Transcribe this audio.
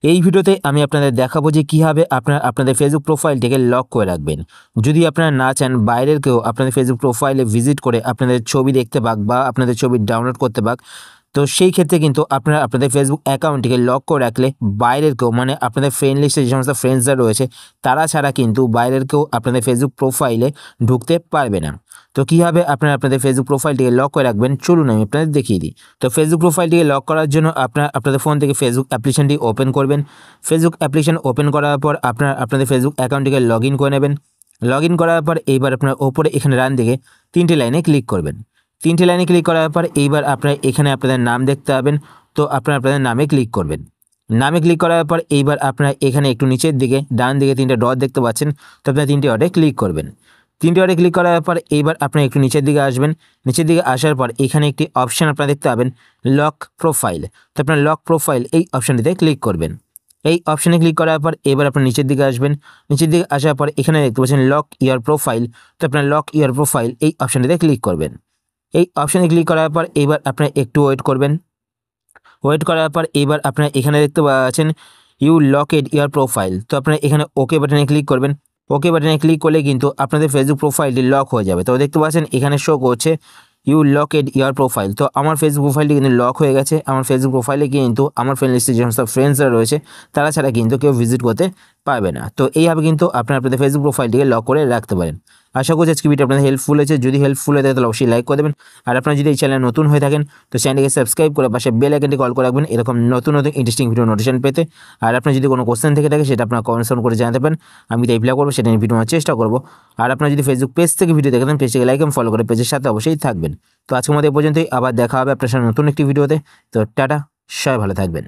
এই ভিডিওতে আমি আপনাদের দেখাবো যে কীভাবে আপনাদের ফেসবুক প্রোফাইলটিকে লক করে রাখবেন। যদি আপনারা না চান বাইরের কেউ আপনাদের ফেসবুক প্রোফাইলে ভিজিট করে আপনাদের ছবি দেখতে পাক বা আপনাদের ছবি ডাউনলোড করতে পাক, তো সেই ক্ষেত্রে কিন্তু আপনারা আপনাদের ফেসবুক অ্যাকাউন্টটিকে লক করে রাখলে বাইরের কেউ মানে আপনাদের ফ্রেন্ড লিস্টে যে সমস্ত ফ্রেন্ডসরা রয়েছে তারা ছাড়া কিন্তু বাইরের কেউ আপনাদের ফেসবুক প্রোফাইলে ঢুকতে পারবে না। তো কীভাবে আপনারা আপনাদের ফেসবুক প্রোফাইলটিকে লক করে রাখবেন চলুন আমি আপনাদের দেখিয়ে দিই। তো ফেসবুক প্রোফাইলটিকে লক করার জন্য আপনাদের ফোন থেকে ফেসবুক অ্যাপ্লিকেশনটি ওপেন করবেন। ফেসবুক অ্যাপ্লিকেশন ওপেন করার পর আপনাদের ফেসবুক অ্যাকাউন্টটিকে লগ ইন করে নেবেন। লগ ইন করার পর এইবার আপনার ওপরে এখানে ডান দিকে 3টে লাইনে ক্লিক করবেন। 3টে লাইনে ক্লিক করার পর এইবার আপনারা এখানে আপনাদের নাম দেখতে পাবেন, তো আপনাদের নামে ক্লিক করবেন। নামে ক্লিক করার পর এইবার আপনারা এখানে একটু নিচের দিকে ডান দিকে 3টে ডট দেখতে পাচ্ছেন, তো আপনারা 3টে ডটে ক্লিক করবেন। 3টে ডটে ক্লিক করার পর এইবার আপনারা একটু নিচের দিকে আসবেন। নিচের দিকে আসার পর এখানে একটি অপশান আপনারা দেখতে পাবেন লক প্রোফাইল, তো আপনারা লক প্রোফাইল এই অপশানটিতে ক্লিক করবেন। এই অপশানে ক্লিক করার পর এবার আপনার নিচের দিকে আসবেন। নিচের দিকে আসার পর এখানে দেখতে পাচ্ছেন লক ইওর প্রোফাইল, তো আপনার লক ইওর প্রোফাইল এই অপশানটিতে ক্লিক করবেন। এই অপশানে ক্লিক করার পর এবার আপনারা একটু ওয়েট করবেন। ওয়েট করার পর এবার আপনারা এখানে দেখতে পাচ্ছেন ইউ লকেড ইওর প্রোফাইল, তো আপনারা এখানে ওকে বাটনে ক্লিক করবেন। ওকে বাটনে ক্লিক করলে কিন্তু আপনাদের ফেসবুক প্রোফাইলটি লক হয়ে যাবে। তো দেখতে পাচ্ছেন এখানে শো করছে ইউ লকেড ইওর প্রোফাইল, তো আমার ফেসবুক প্রোফাইলটি কিন্তু লক হয়ে গেছে। আমার ফেসবুক প্রোফাইলে কিন্তু আমার ফ্রেন্ড লিস্টে যে সমস্ত ফ্রেন্ডসরা রয়েছে তারা ছাড়া কিন্তু কেউ ভিজিট করতে পারবে না। তো এইভাবে কিন্তু আপনাদের ফেসবুক প্রোফাইলটিকে লক করে রাখতে পারেন। আশা করছি আজকে ভিডিও আপনাদের হেল্পফুল হয়েছে। যদি হেল্পফুল হয়ে থাকে তাহলে অবশ্যই লাইক করে দেবেন। আর আপনারা যদি এই চ্যানেলে নতুন হয়ে থাকেন তো চ্যানেলটিকে সাবস্ক্রাইব করে পাশে বেল আইকনটি কল করে রাখবেন এরকম নতুন নতুন ইন্টারেস্টিং ভিডিও নোটিফিকেশন পেতে। আর আপনার যদি কোনো কোশ্চেন থেকে থাকে সেটা আপনারা কমেন্টস করে জানাতে পারেন, আমি রিপ্লাই করবো, সেটা নিয়ে ভিডিও চেষ্টা করবো। আর আপনারা যদি ফেসবুক পেজ থেকে ভিডিও দেখেন পেজটিকে লাইক এবং ফলো করে পেজের সাথে অবশ্যই থাকবেন। তো আজকের মধ্যে এই পর্যন্তই, আবার দেখা হবে আপনার সাথে নতুন একটি ভিডিওতে। তো টাটা, সবাই ভালো থাকবেন।